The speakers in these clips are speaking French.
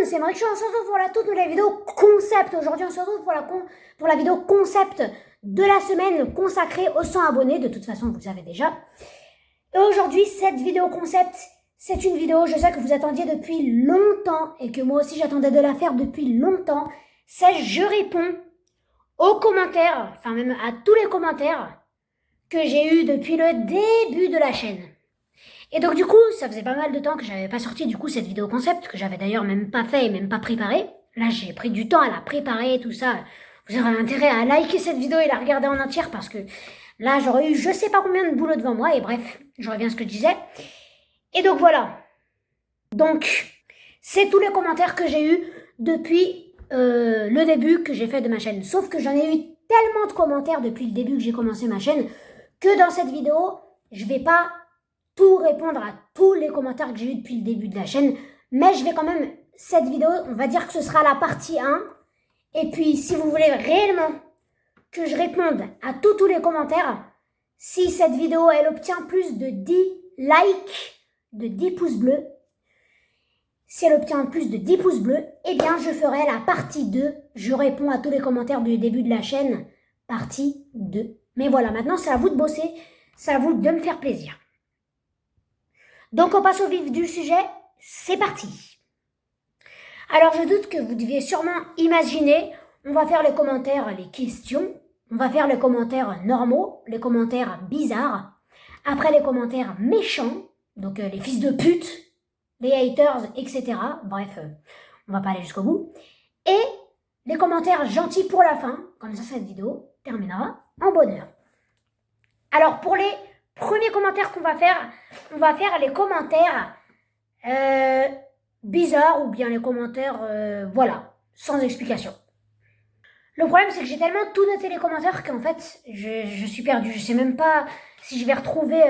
c'est Marie, on se retrouve pour la toute nouvelle vidéo concept. Aujourd'hui, on se retrouve pour la vidéo concept de la semaine consacrée aux 100 abonnés. De toute façon, vous le savez déjà. Et aujourd'hui, cette vidéo concept, c'est une vidéo, je sais que vous attendiez depuis longtemps et que moi aussi j'attendais de la faire depuis longtemps. C'est je réponds aux commentaires, enfin même à tous les commentaires que j'ai eu depuis le début de la chaîne. Et donc du coup, ça faisait pas mal de temps que j'avais pas sorti du coup cette vidéo concept, que j'avais d'ailleurs même pas fait et même pas préparé. Là, j'ai pris du temps à la préparer, tout ça. Vous aurez intérêt à liker cette vidéo et la regarder en entière parce que là, j'aurais eu je sais pas combien de boulot devant moi. Et bref, je reviens à ce que je disais. Et donc voilà. Donc, c'est tous les commentaires que j'ai eu depuis le début que j'ai fait de ma chaîne. Sauf que j'en ai eu tellement de commentaires depuis le début que j'ai commencé ma chaîne que dans cette vidéo, je vais pas tout répondre à tous les commentaires que j'ai eu depuis le début de la chaîne, mais je vais quand même, cette vidéo, on va dire que ce sera la partie 1, et puis si vous voulez réellement que je réponde à tous les commentaires, si cette vidéo, elle obtient plus de 10 likes, de 10 pouces bleus, si elle obtient plus de 10 pouces bleus, eh bien je ferai la partie 2, je réponds à tous les commentaires du début de la chaîne, partie 2. Mais voilà, maintenant c'est à vous de bosser, c'est à vous de me faire plaisir. Donc on passe au vif du sujet, c'est parti. Alors je doute que vous deviez sûrement imaginer, on va faire les commentaires, les questions, on va faire les commentaires normaux, les commentaires bizarres, après les commentaires méchants, donc les fils de pute, les haters, etc. Bref, on va pas aller jusqu'au bout. Et les commentaires gentils pour la fin, comme ça cette vidéo terminera en bonheur. Alors pour les premier commentaire qu'on va faire, on va faire les commentaires bizarres ou bien les commentaires, voilà, sans explication. Le problème, c'est que j'ai tellement tout noté les commentaires qu'en fait, je suis perdu. Je sais même pas si je vais retrouver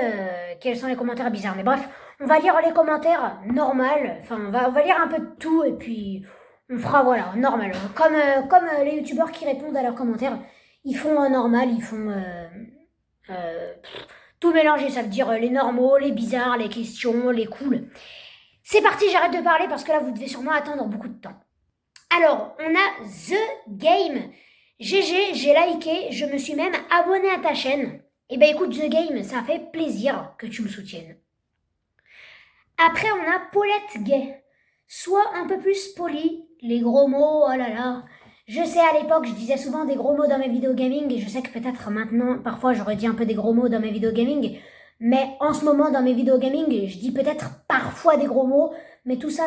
quels sont les commentaires bizarres. Mais bref, on va lire les commentaires normaux. Enfin, on va lire un peu de tout et puis on fera, voilà, normal. Comme les youtubeurs qui répondent à leurs commentaires, ils font normal, ils font... tout mélanger, ça veut dire les normaux, les bizarres, les questions, les cools. C'est parti, j'arrête de parler parce que là, vous devez sûrement attendre beaucoup de temps. Alors, on a The Game. GG, j'ai liké, je me suis même abonné à ta chaîne. Eh ben écoute, The Game, ça fait plaisir que tu me soutiennes. Après, on a Paulette Gay. Sois un peu plus poli, les gros mots, oh là là. Je sais, à l'époque, je disais souvent des gros mots dans mes vidéos gaming, et je sais que peut-être maintenant, parfois, j'aurais dit un peu des gros mots dans mes vidéos gaming, mais en ce moment, dans mes vidéos gaming, je dis peut-être parfois des gros mots, mais tout ça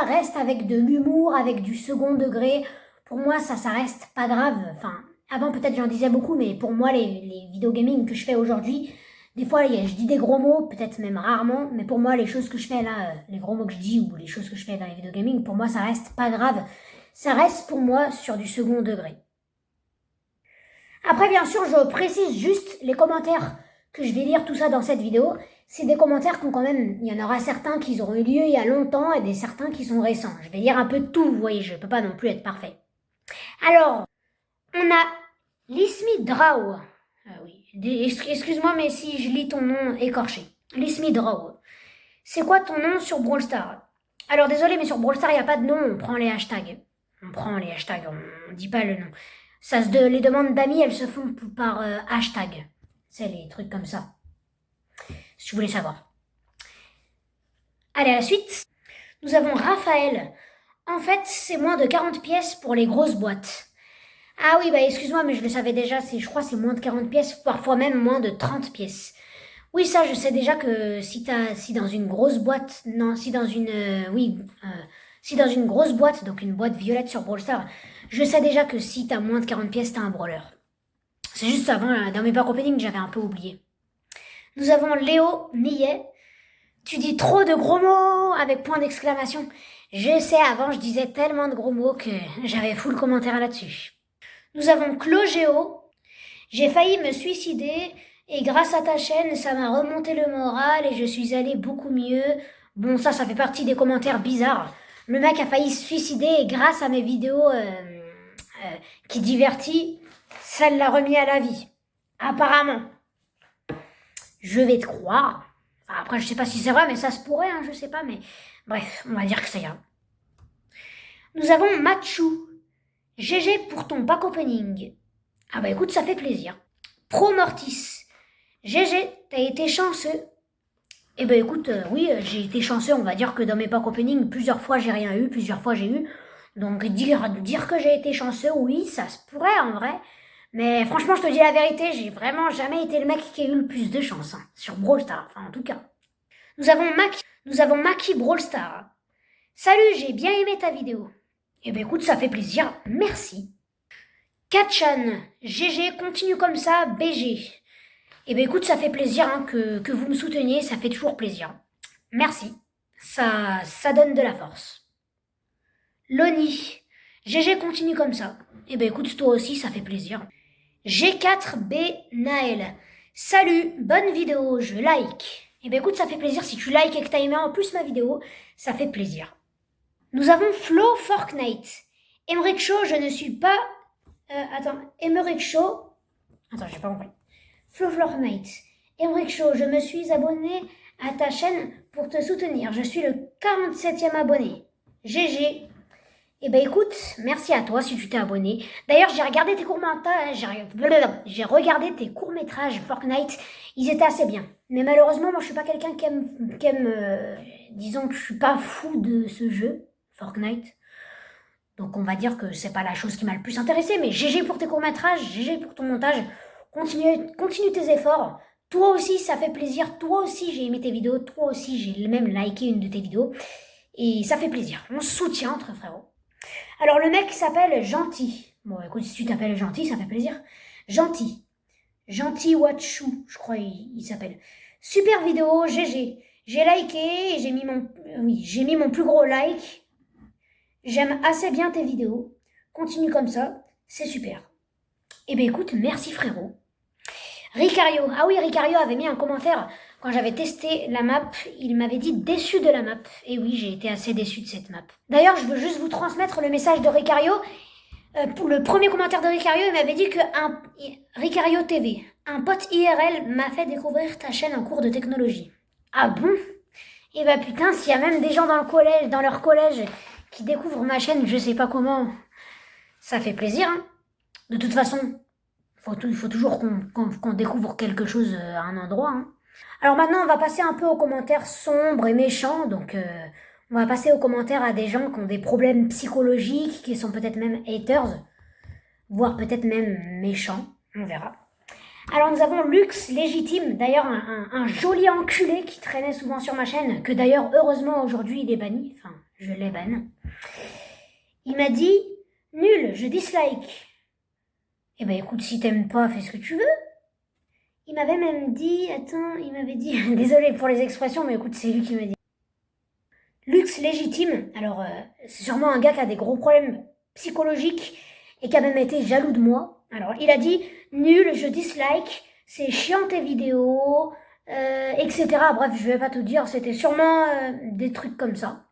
reste avec de l'humour, avec du second degré. Pour moi, ça reste pas grave. Enfin, avant, peut-être j'en disais beaucoup, mais pour moi, les vidéos gaming que je fais aujourd'hui, des fois, je dis des gros mots, peut-être même rarement, mais pour moi, les choses que je fais là, les gros mots que je dis ou les choses que je fais dans les vidéos gaming, pour moi, ça reste pas grave. Ça reste pour moi sur du second degré. Après, bien sûr, je précise juste les commentaires que je vais lire tout ça dans cette vidéo. C'est des commentaires qui ont quand même, il y en aura certains qui auront eu lieu il y a longtemps et certains qui sont récents. Je vais lire un peu de tout, vous voyez, je peux pas non plus être parfait. Alors, on a Lismi Drao. Ah oui, excuse-moi, mais si je lis ton nom écorché. Lismi Drao. C'est quoi ton nom sur Brawl Stars? Alors, désolé, mais sur Brawl Stars, il n'y a pas de nom, on prend les hashtags. On prend les hashtags, on dit pas le nom. Les demandes d'amis, elles se font par hashtag. C'est les trucs comme ça. Si tu voulais savoir. Allez, à la suite. Nous avons Raphaël. En fait, c'est moins de 40 pièces pour les grosses boîtes. Ah oui, bah excuse-moi, mais je le savais déjà, je crois que c'est moins de 40 pièces, parfois même moins de 30 pièces. Oui, ça, je sais déjà que si dans une grosse boîte, non, si dans une grosse boîte, donc une boîte violette sur Brawl Stars, je sais déjà que si t'as moins de 40 pièces, t'as un brawler. C'est juste avant, dans mes pack opening, j'avais un peu oublié. Nous avons Léo Millet. Tu dis trop de gros mots avec point d'exclamation. Je sais, avant, je disais tellement de gros mots que j'avais full commentaire là-dessus. Nous avons Clogéo. J'ai failli me suicider et grâce à ta chaîne, ça m'a remonté le moral et je suis allée beaucoup mieux. Bon, ça fait partie des commentaires bizarres. Le mec a failli se suicider et grâce à mes vidéos qui divertit, ça l'a remis à la vie. Apparemment. Je vais te croire. Enfin, après, je sais pas si c'est vrai, mais ça se pourrait, hein, je sais pas, mais bref, on va dire que ça ira. Nous avons Machu. GG pour ton pack opening. Ah bah écoute, ça fait plaisir. Pro Mortis. GG, t'as été chanceux. Eh ben écoute, oui, j'ai été chanceux, on va dire que dans mes pack opening, plusieurs fois j'ai rien eu, plusieurs fois j'ai eu. Donc dire que j'ai été chanceux, oui, ça se pourrait en vrai. Mais franchement, je te dis la vérité, j'ai vraiment jamais été le mec qui a eu le plus de chance, hein, sur Brawl Stars, enfin en tout cas. Nous avons Maki Brawl Stars. Salut, j'ai bien aimé ta vidéo. Eh ben écoute, ça fait plaisir, merci. Katchan, GG, continue comme ça, BG. Eh ben écoute, ça fait plaisir hein, que vous me souteniez, ça fait toujours plaisir. Merci, ça donne de la force. Loni, GG, continue comme ça. Eh ben écoute, toi aussi, ça fait plaisir. G4B Naël, salut, bonne vidéo, je like. Eh ben écoute, ça fait plaisir si tu likes et que t'as aimé en plus ma vidéo, ça fait plaisir. Nous avons Flo Fortnite. Emmerich Show, je ne suis pas... Emmerich Show... Attends, j'ai pas compris. Flo Fortnite. Emmerich Show, je me suis abonné à ta chaîne pour te soutenir. Je suis le 47e abonné. GG. Eh ben écoute, merci à toi si tu t'es abonné. D'ailleurs, j'ai regardé tes j'ai regardé tes courts-métrages Fortnite. Ils étaient assez bien. Mais malheureusement, moi je suis pas quelqu'un qui aime disons que je suis pas fou de ce jeu, Fortnite. Donc on va dire que c'est pas la chose qui m'a le plus intéressé, mais GG pour tes courts-métrages, GG pour ton montage. Continue tes efforts. Toi aussi, ça fait plaisir. Toi aussi, j'ai aimé tes vidéos. Toi aussi, j'ai même liké une de tes vidéos. Et ça fait plaisir. On se soutient entre frérots. Alors le mec s'appelle Gentil. Bon écoute, si tu t'appelles Gentil, ça fait plaisir. Gentil. Gentil Wachu, je crois il s'appelle. Super vidéo, GG. J'ai liké et j'ai mis mon plus gros like. J'aime assez bien tes vidéos. Continue comme ça, c'est super. Eh ben écoute, merci frérot. Ricario. Ah oui, Ricario avait mis un commentaire quand j'avais testé la map. Il m'avait dit déçu de la map. Et oui, j'ai été assez déçu de cette map. D'ailleurs, je veux juste vous transmettre le message de Ricario. Pour le premier commentaire de Ricario, il m'avait dit que Ricario TV, un pote IRL m'a fait découvrir ta chaîne en cours de technologie. Ah bon? Et bah putain, s'il y a même des gens dans leur collège qui découvrent ma chaîne, je sais pas comment, ça fait plaisir. Hein. De toute façon, il faut toujours qu'on découvre quelque chose à un endroit. Hein. Alors maintenant, on va passer un peu aux commentaires sombres et méchants. Donc, on va passer aux commentaires à des gens qui ont des problèmes psychologiques, qui sont peut-être même haters, voire peut-être même méchants. On verra. Alors nous avons Lux Légitime, d'ailleurs un joli enculé qui traînait souvent sur ma chaîne, que d'ailleurs heureusement aujourd'hui il est banni. Enfin, je l'ai ban. Il m'a dit « Nul, je dislike ». Eh ben écoute, si t'aimes pas, fais ce que tu veux. Il m'avait même dit, désolé pour les expressions, mais écoute, c'est lui qui m'a dit. Lux Légitime, alors c'est sûrement un gars qui a des gros problèmes psychologiques et qui a même été jaloux de moi. Alors il a dit, nul, je dislike, c'est chiant tes vidéos, etc. Bref, je vais pas te dire, c'était sûrement des trucs comme ça.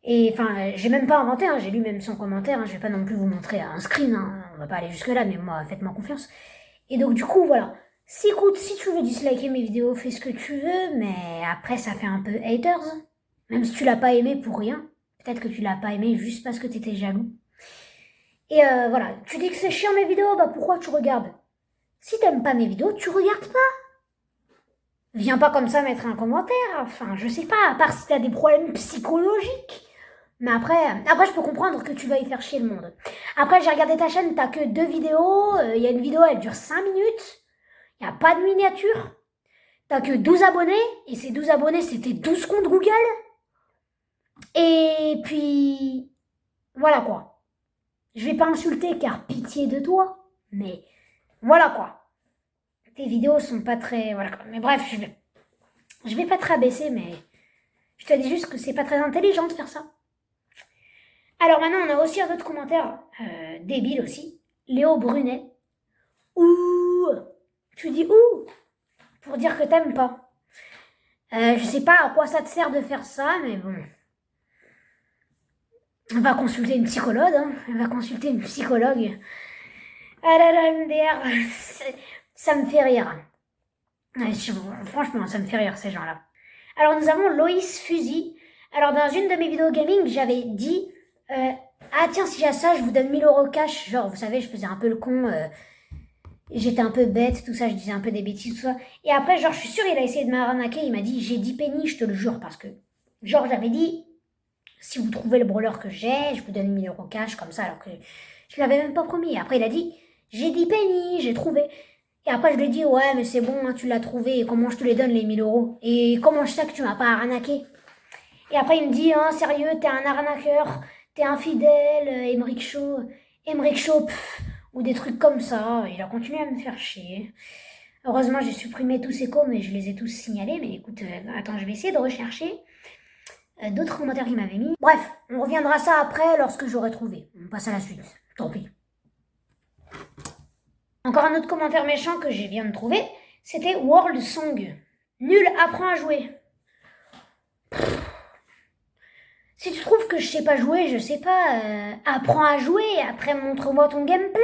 Et enfin, j'ai même pas inventé, hein, j'ai lu même son commentaire, hein, je vais pas non plus vous montrer un screen, hein, on va pas aller jusque là, mais moi, faites-moi confiance. Et donc du coup, voilà. Si tu veux disliker mes vidéos, fais ce que tu veux, mais après ça fait un peu haters. Même si tu l'as pas aimé pour rien. Peut-être que tu l'as pas aimé juste parce que t'étais jaloux. Et voilà, tu dis que c'est chiant mes vidéos, bah pourquoi tu regardes? Si t'aimes pas mes vidéos, tu regardes pas. Viens pas comme ça mettre un commentaire, enfin je sais pas, à part si t'as des problèmes psychologiques. Mais après, je peux comprendre que tu veuilles faire chier le monde. Après, j'ai regardé ta chaîne, t'as que 2 vidéos. Il y a une vidéo, elle dure 5 minutes. Il n'y a pas de miniature. T'as que 12 abonnés. Et ces 12 abonnés, c'était 12 comptes Google. Et puis, voilà quoi. Je vais pas insulter car pitié de toi. Mais voilà quoi. Tes vidéos sont pas très... Voilà quoi. Mais bref, je vais pas te rabaisser, mais je te dis juste que c'est pas très intelligent de faire ça. Alors maintenant, on a aussi un autre commentaire débile aussi. Léo Brunet. Ouh, tu dis ouh pour dire que t'aimes pas. Je sais pas à quoi ça te sert de faire ça, mais bon. On va consulter une psychologue, hein. On va consulter une psychologue. Ah là là, MDR, ça me fait rire. Franchement, ça me fait rire ces gens-là. Alors nous avons Loïs Fusil. Alors dans une de mes vidéos gaming, j'avais dit ah tiens, si j'ai ça, je vous donne 1 000 € cash. Genre, vous savez, je faisais un peu le con, j'étais un peu bête, tout ça, je disais un peu des bêtises, tout ça. Et après, genre, je suis sûre, il a essayé de m'arnaquer, il m'a dit, j'ai 10 pennies, je te le jure, parce que, genre, j'avais dit, si vous trouvez le brawler que j'ai, je vous donne 1 000 € cash, comme ça, alors que je lui avais même pas promis. Et après, il a dit, j'ai 10 pennies, j'ai trouvé. Et après, je lui ai dit, ouais, mais c'est bon, hein, tu l'as trouvé, et comment je te les donne, les 1 000 €? Et comment je sais que tu m'as pas arnaqué? Et après, il me dit, hein, sérieux, t'es un arnaqueur, t'es infidèle, Emmerich Shaw, ou des trucs comme ça. Il a continué à me faire chier. Heureusement, j'ai supprimé tous ces coms et je les ai tous signalés. Mais écoute, attends, je vais essayer de rechercher d'autres commentaires qu'il m'avait mis. Bref, on reviendra à ça après lorsque j'aurai trouvé. On passe à la suite. Tant pis. Encore un autre commentaire méchant que je viens de trouver, c'était World Song. Nul, apprends à jouer. Si tu trouves que je sais pas jouer, je sais pas, apprends à jouer, après montre-moi ton gameplay.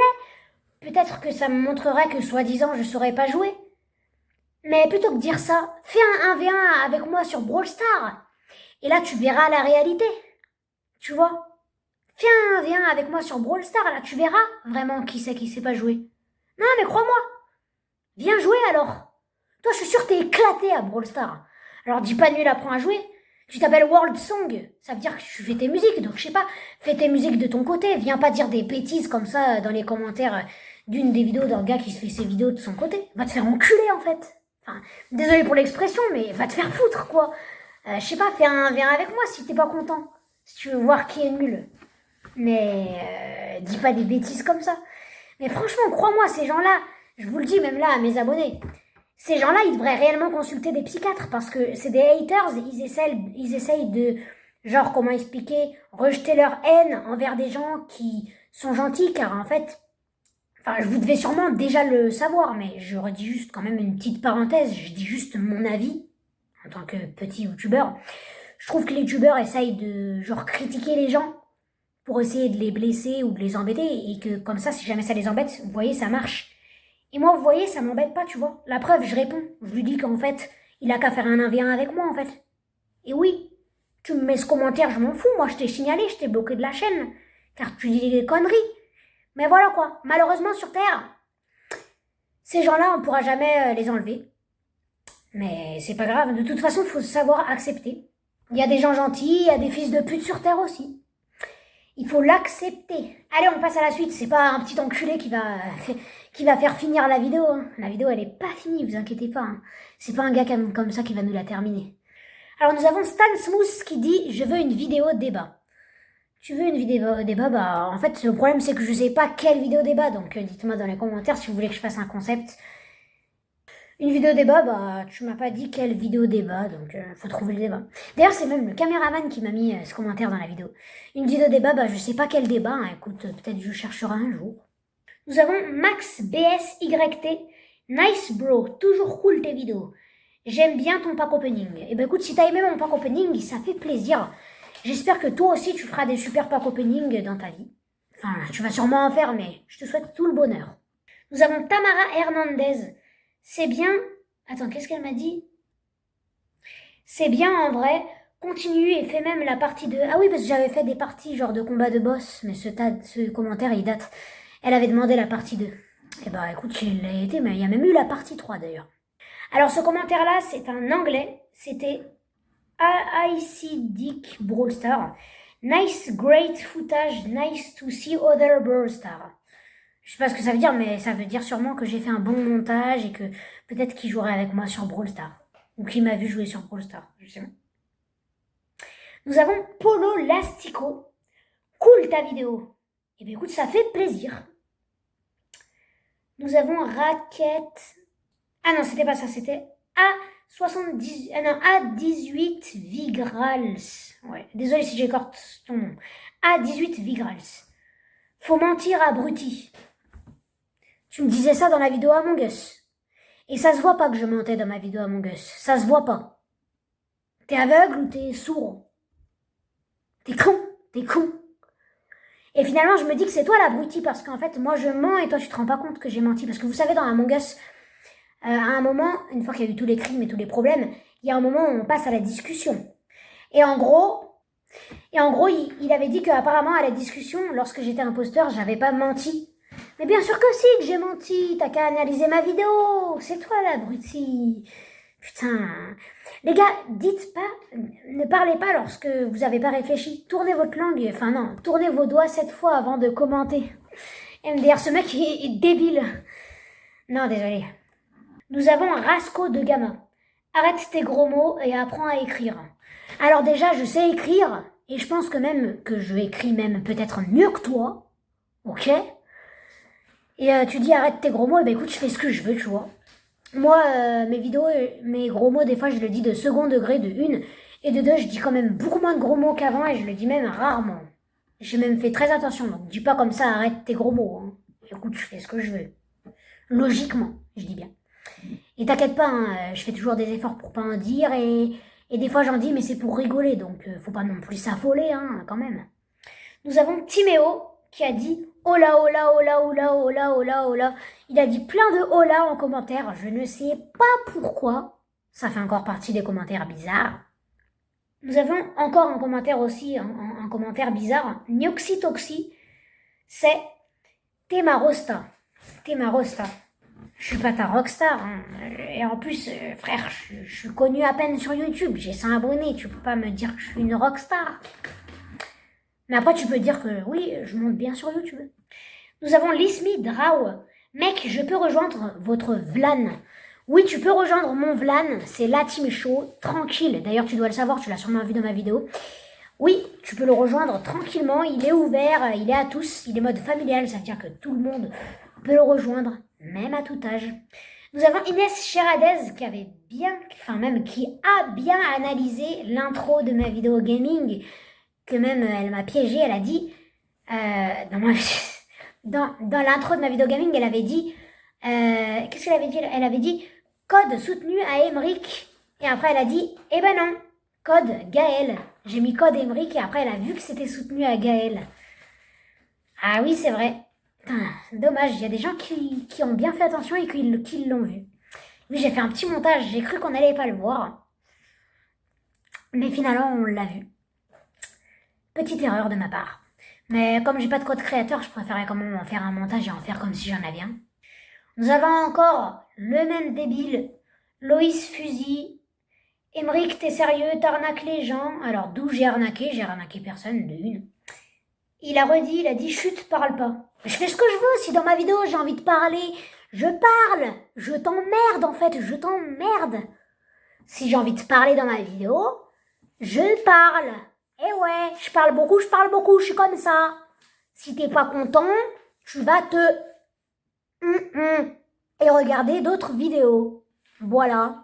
Peut-être que ça me montrerait que soi-disant je saurais pas jouer. Mais plutôt que de dire ça, fais un 1v1 avec moi sur Brawl Stars. Et là tu verras la réalité. Tu vois? Fais un 1v1 avec moi sur Brawl Stars, là tu verras vraiment qui c'est qui sait pas jouer. Non mais crois-moi. Viens jouer alors. Toi je suis sûre que t'es éclaté à Brawl Stars. Alors dis pas nul, apprends à jouer. Tu t'appelles World Song, ça veut dire que tu fais tes musiques, donc je sais pas, fais tes musiques de ton côté, viens pas dire des bêtises comme ça dans les commentaires d'une des vidéos d'un gars qui se fait ses vidéos de son côté. Va te faire enculer en fait. Enfin, désolé pour l'expression, mais va te faire foutre quoi. Je sais pas, viens avec moi si t'es pas content, si tu veux voir qui est nul. Mais dis pas des bêtises comme ça. Mais franchement, crois-moi, ces gens-là, je vous le dis même là à mes abonnés, ces gens-là, ils devraient réellement consulter des psychiatres parce que c'est des haters, ils essayent de, genre, comment expliquer, rejeter leur haine envers des gens qui sont gentils car en fait, enfin, vous devez sûrement déjà le savoir, mais je redis juste quand même une petite parenthèse, je dis juste mon avis en tant que petit youtubeur. Je trouve que les youtubeurs essayent de, genre, critiquer les gens pour essayer de les blesser ou de les embêter et que comme ça, si jamais ça les embête, vous voyez, ça marche. Et moi, vous voyez, ça m'embête pas, tu vois. La preuve, je réponds. Je lui dis qu'en fait, il a qu'à faire un 1v1 avec moi, en fait. Et oui, tu me mets ce commentaire, je m'en fous. Moi, je t'ai signalé, je t'ai bloqué de la chaîne. Car tu dis des conneries. Mais voilà quoi. Malheureusement, sur Terre, ces gens-là, on pourra jamais les enlever. Mais c'est pas grave. De toute façon, il faut savoir accepter. Il y a des gens gentils, il y a des fils de pute sur Terre aussi. Il faut l'accepter. Allez, on passe à la suite. C'est pas un petit enculé qui va faire finir la vidéo. Hein. La vidéo, elle est pas finie, vous inquiétez pas. Hein. C'est pas un gars comme ça qui va nous la terminer. Alors, nous avons Stan Smooth qui dit « Je veux une vidéo débat ». Tu veux une vidéo débat? Bah, en fait, le problème, c'est que je sais pas quelle vidéo débat. Donc, dites-moi dans les commentaires si vous voulez que je fasse un concept. Une vidéo débat, bah, tu m'as pas dit quelle vidéo débat, donc faut trouver le débat. D'ailleurs, c'est même le caméraman qui m'a mis ce commentaire dans la vidéo. Une vidéo débat, bah, je sais pas quel débat, hein. Écoute, peut-être je chercherai un jour. Nous avons Max BSYT. Nice bro, toujours cool tes vidéos. J'aime bien ton pack opening. Et ben écoute, si t'as aimé mon pack opening, ça fait plaisir. J'espère que toi aussi tu feras des super pack opening dans ta vie. Enfin, tu vas sûrement en faire, mais je te souhaite tout le bonheur. Nous avons Tamara Hernandez. C'est bien... Attends, qu'est-ce qu'elle m'a dit? C'est bien en vrai. Continue et fais même la partie 2. Ah oui, parce que j'avais fait des parties genre de combat de boss, mais ce commentaire il date. Elle avait demandé la partie 2. Et bah écoute, il l'a été, mais il y a même eu la partie 3 d'ailleurs. Alors ce commentaire-là, c'est un anglais. C'était IC Dick Brawl Star. Nice, great footage. Nice to see other Brawl Star. Je sais pas ce que ça veut dire, mais ça veut dire sûrement que j'ai fait un bon montage et que peut-être qu'il jouerait avec moi sur Brawl Stars. Ou qu'il m'a vu jouer sur Brawl Stars, je sais pas. Nous avons Polo Lastico. Cool ta vidéo. Eh bien écoute, ça fait plaisir. Nous avons Raquette. Ah non, c'était pas ça, c'était A70. Ah non, A18 Vigrals. Ouais, désolé si j'écorte ton nom. A18 Vigrals. Faut mentir, abruti. Tu me disais ça dans la vidéo Among Us. Et ça se voit pas que je mentais dans ma vidéo Among Us. Ça se voit pas. T'es aveugle ou t'es sourd? T'es con. T'es con. Et finalement, je me dis que c'est toi l'abruti parce qu'en fait, moi je mens et toi tu te rends pas compte que j'ai menti. Parce que vous savez, dans Among Us, à un moment, une fois qu'il y a eu tous les crimes et tous les problèmes, il y a un moment où on passe à la discussion. Et en gros, Et en gros, il avait dit qu'apparemment, à la discussion, lorsque j'étais imposteur, j'avais pas menti. Mais bien sûr que si, que j'ai menti. T'as qu'à analyser ma vidéo. C'est toi, l'abruti. Putain. Les gars, dites pas, ne parlez pas lorsque vous avez pas réfléchi. Tournez votre langue, enfin non, tournez vos doigts 7 fois avant de commenter. MDR, ce mec est débile. Non, désolé. Nous avons Rasco de Gamma. Arrête tes gros mots et apprends à écrire. Alors déjà, je sais écrire, et je pense que même que je écris même peut-être mieux que toi. Ok? Et tu dis arrête tes gros mots, et ben écoute, je fais ce que je veux, tu vois. Moi, mes vidéos, mes gros mots, des fois, je le dis de second degré, de une, et de deux, je dis quand même beaucoup moins de gros mots qu'avant, et je le dis même rarement. J'ai même fait très attention, donc dis pas comme ça, arrête tes gros mots. Hein. Écoute, je fais ce que je veux. Logiquement, je dis bien. Et t'inquiète pas, hein, je fais toujours des efforts pour pas en dire, et des fois j'en dis, mais c'est pour rigoler, donc faut pas non plus s'affoler, hein, quand même. Nous avons Timéo qui a dit hola, hola, hola, hola, hola, hola, hola. Il a dit plein de hola en commentaire. Je ne sais pas pourquoi. Ça fait encore partie des commentaires bizarres. Nous avons encore un commentaire aussi, un commentaire bizarre. Nioxitoxi, c'est t'es ma rosta. T'es ma rosta. Je suis pas ta rockstar. Hein. Et en plus, frère, je suis connu à peine sur YouTube. J'ai 100 abonnés. Tu peux pas me dire que je suis une rockstar. Mais après, tu peux dire que oui, je monte bien sur YouTube. Nous avons Lismi Drao. Mec, je peux rejoindre votre Vlan. Oui, tu peux rejoindre mon Vlan. C'est la team show. Tranquille. D'ailleurs, tu dois le savoir, tu l'as sûrement vu dans ma vidéo. Oui, tu peux le rejoindre tranquillement. Il est ouvert, il est à tous. Il est mode familial. Ça veut dire que tout le monde peut le rejoindre, même à tout âge. Nous avons Inès Cheradez qui avait bien, enfin même qui a bien analysé l'intro de ma vidéo gaming. Que même elle m'a piégée, elle a dit dans l'intro de ma vidéo gaming, elle avait dit qu'est-ce qu'elle avait dit? Elle avait dit code soutenu à Emric et après elle a dit eh ben non, code Gaël. J'ai mis code Emric et après elle a vu que c'était soutenu à Gaël. Ah oui, c'est vrai. Putain, dommage, il y a des gens qui ont bien fait attention et qui l'ont vu. Oui, j'ai fait un petit montage, j'ai cru qu'on n'allait pas le voir. Mais finalement, on l'a vu. Petite erreur de ma part. Mais comme j'ai pas de code créateur, je préférais quand même en faire un montage et en faire comme si j'en avais un. Nous avons encore le même débile, Loïs Fusil. Emric, t'es sérieux, t'arnaques les gens. Alors d'où j'ai arnaqué personne, de une. Il a redit, il a dit chut, parle pas. Je fais ce que je veux, si dans ma vidéo j'ai envie de parler, je parle. Je t'emmerde en fait, je t'emmerde. Si j'ai envie de parler dans ma vidéo, je parle. Eh ouais, je parle beaucoup, je suis comme ça. Si t'es pas content, tu vas te... et regarder d'autres vidéos. Voilà.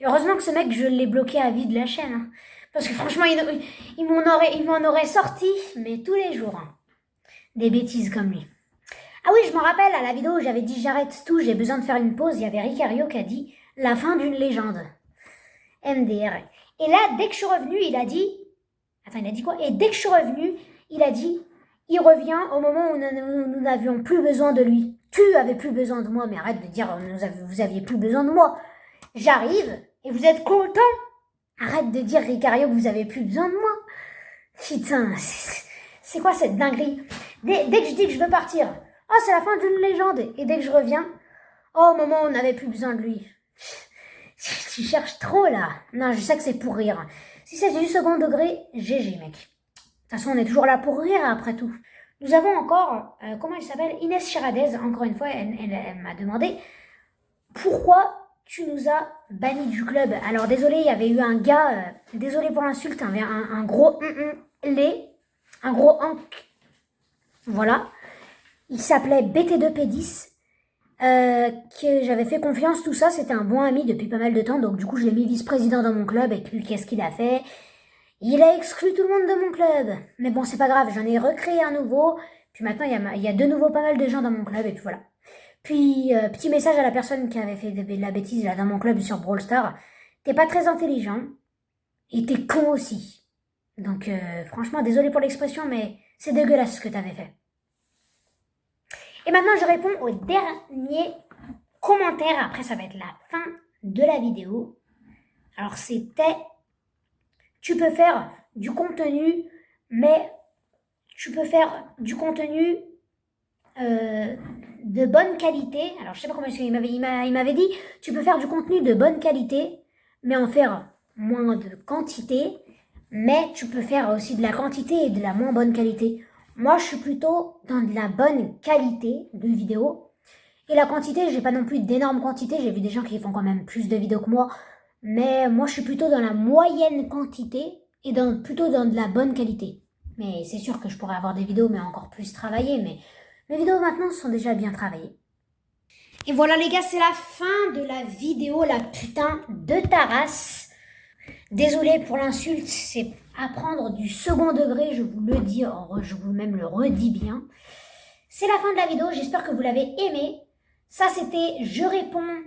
Heureusement que ce mec, je l'ai bloqué à vie de la chaîne. Hein. Parce que franchement, il m'en aurait sorti, mais tous les jours. Hein. Des bêtises comme lui. Ah oui, je me rappelle, à la vidéo où j'avais dit j'arrête tout, j'ai besoin de faire une pause, il y avait Ricario qui a dit la fin d'une légende. MDR. Et là, dès que je suis revenue, il a dit... Attends, il a dit quoi? Et dès que je suis revenue, il a dit... Il revient au moment où nous n'avions plus besoin de lui. Tu avais plus besoin de moi, mais arrête de dire vous aviez plus besoin de moi. J'arrive et vous êtes content. Arrête de dire, Ricario, que vous avez plus besoin de moi. Putain, c'est quoi cette dinguerie? Dès que je dis que je veux partir, oh, c'est la fin d'une légende. Et dès que je reviens, oh, au moment où on n'avait plus besoin de lui. Tu cherches trop, là. Non, je sais que c'est pour rire. Si c'est du second degré, GG, mec. De toute façon, on est toujours là pour rire, après tout. Nous avons encore, comment elle s'appelle? Inès Chiradez, encore une fois, elle m'a demandé pourquoi tu nous as bannis du club. Alors, désolé, il y avait eu un gars, désolé pour l'insulte, un gros lait, un gros hank. Voilà. Il s'appelait BT2P10. Que j'avais fait confiance, tout ça, c'était un bon ami depuis pas mal de temps, donc du coup je l'ai mis vice-président dans mon club, et puis qu'est-ce qu'il a fait? Il a exclu tout le monde de mon club. Mais bon, c'est pas grave, j'en ai recréé un nouveau, puis maintenant il y a de nouveau pas mal de gens dans mon club, et puis voilà. Puis, petit message à la personne qui avait fait de la bêtise là dans mon club sur Brawl Stars, t'es pas très intelligent, et t'es con aussi. Donc franchement, désolé pour l'expression, mais c'est dégueulasse ce que t'avais fait. Et maintenant, je réponds au dernier commentaire. Après, ça va être la fin de la vidéo. Alors c'était, tu peux faire du contenu, mais tu peux faire du contenu de bonne qualité. Alors je sais pas comment il m'avait dit, tu peux faire du contenu de bonne qualité, mais en faire moins de quantité, mais tu peux faire aussi de la quantité et de la moins bonne qualité. Moi je suis plutôt dans de la bonne qualité de vidéos. Et la quantité, j'ai pas non plus d'énormes quantités, j'ai vu des gens qui font quand même plus de vidéos que moi, mais moi je suis plutôt dans la moyenne quantité et plutôt dans de la bonne qualité. Mais c'est sûr que je pourrais avoir des vidéos mais encore plus travaillées, mais mes vidéos maintenant sont déjà bien travaillées. Et voilà les gars, c'est la fin de la vidéo, la putain de ta race. Désolé pour l'insulte, c'est à prendre du second degré, je vous le dis, je vous même le redis bien. C'est la fin de la vidéo, j'espère que vous l'avez aimé. Ça c'était je réponds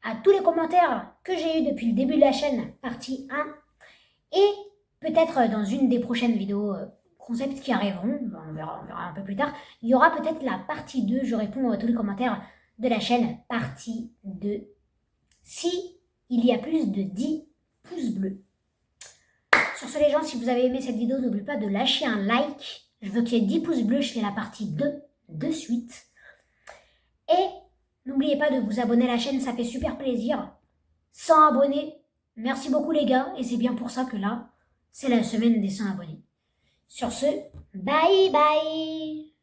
à tous les commentaires que j'ai eu depuis le début de la chaîne, partie 1. Et peut-être dans une des prochaines vidéos concepts qui arriveront, on verra un peu plus tard, il y aura peut-être la partie 2, je réponds à tous les commentaires de la chaîne, partie 2. Si il y a plus de 10 pouces bleus. Sur ce les gens, si vous avez aimé cette vidéo, n'oubliez pas de lâcher un like. Je veux qu'il y ait 10 pouces bleus, je fais la partie 2 de suite. Et n'oubliez pas de vous abonner à la chaîne, ça fait super plaisir. 100 abonnés, merci beaucoup les gars, et c'est bien pour ça que là, c'est la semaine des 100 abonnés. Sur ce, bye bye.